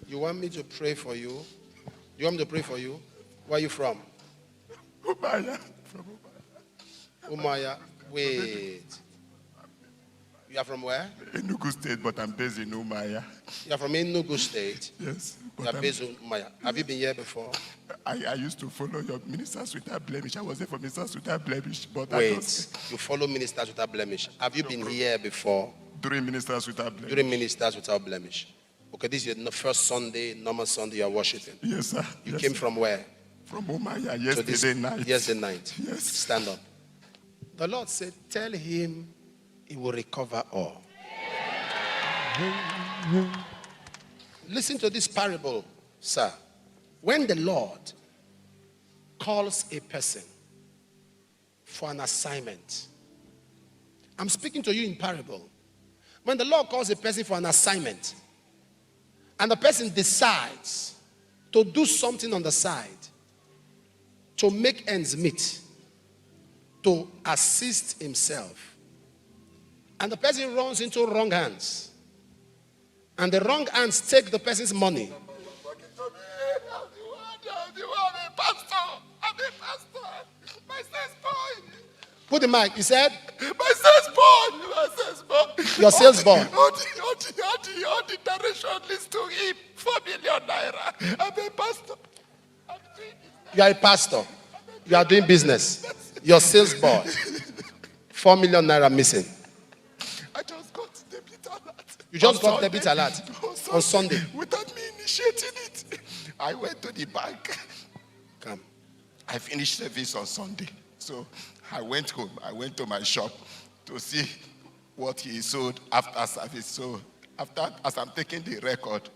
You want me to pray for you? You want me to pray for you? Where are you from? Umaya. From Umaya. Umaya. Wait. You are from where? Enugu State, but I'm based in Umaya. You are from Enugu State? Yes. You are based in Umaya. Have you been here before? I used to follow your Ministers Without Blemish. I was there for Ministers Without Blemish. But wait, you follow Ministers Without Blemish. Have you been here before? During Ministers Without Blemish. During Ministers Without Blemish. Okay, this is your first Sunday, normal Sunday you are worshiping. Yes, sir. You came from where? From Umaya yesterday night. Yesterday night. Yes. Stand up. The Lord said, tell him he will recover all. Listen to this parable, sir. When the Lord calls a person for an assignment, I'm speaking to you in parable. When the Lord calls a person for an assignment, and the person decides to do something on the side to make ends meet, to assist himself, and the person runs into wrong hands, and the wrong hands take the person's money. I'm a pastor. My sales boy. Put the mic. He said, my sales boy. My sales boy. Your sales boy. All the direction leads to him. 4 million naira. I'm a pastor. You are a pastor. You are doing business. Your sales boy. 4 million naira missing. I just got debit alert. You just got debit alert on Sunday. Without me initiating it. I went to the bank. Come. I finished service on Sunday. So I went home. I went to my shop to see what he sold after service. So as I'm taking the record,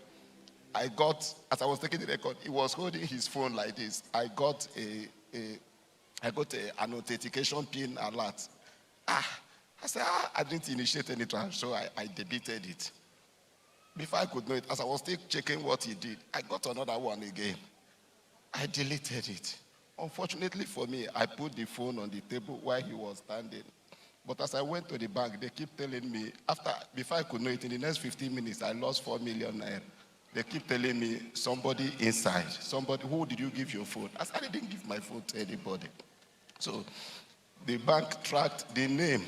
as I was taking the record, he was holding his phone like this. I got an authentication pin alert. I said, I didn't initiate any transaction, so I deleted it. Before I could know it, as I was still checking what he did, I got another one again. I deleted it. Unfortunately for me, I put the phone on the table while he was standing. But as I went to the bank, they keep telling me, before I could know it, in the next 15 minutes, I lost 4 million naira. They keep telling me, somebody inside, who did you give your phone? I said, I didn't give my phone to anybody. So the bank tracked the name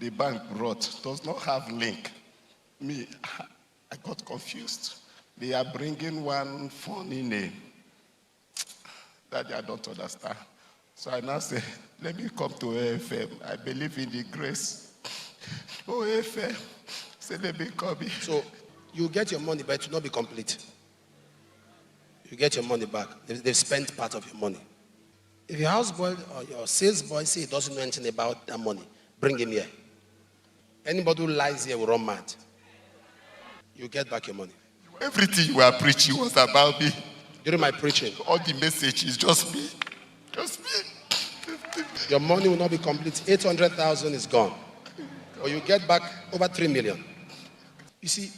the bank brought, does not have link. Me, I got confused. They are bringing one funny name that I don't understand. So I now say, let me come to AFM. I believe in the grace. Oh, AFM. Say, let me come in. So you get your money, but it will not be complete. You get your money back. They've spent part of your money. If your houseboy or your sales boy say he doesn't know anything about that money, bring him here. Anybody who lies here will run mad. You get back your money. Everything you were preaching was about me. During my preaching. All the message is just me. Just me. Your money will not be complete. 800,000 is gone. Or you get back over 3 million. You see,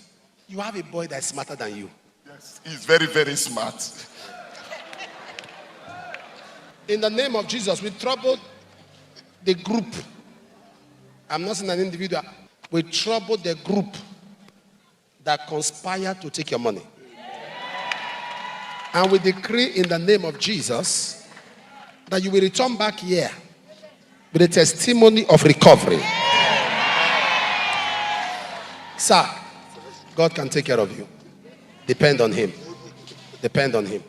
you have a boy that's smarter than you. Yes, he's very, very smart. In the name of Jesus, we trouble the group. I'm not saying an individual. We trouble the group that conspire to take your money. And we decree in the name of Jesus that you will return back here with a testimony of recovery. Sir, God can take care of you. Depend on him. Depend on him.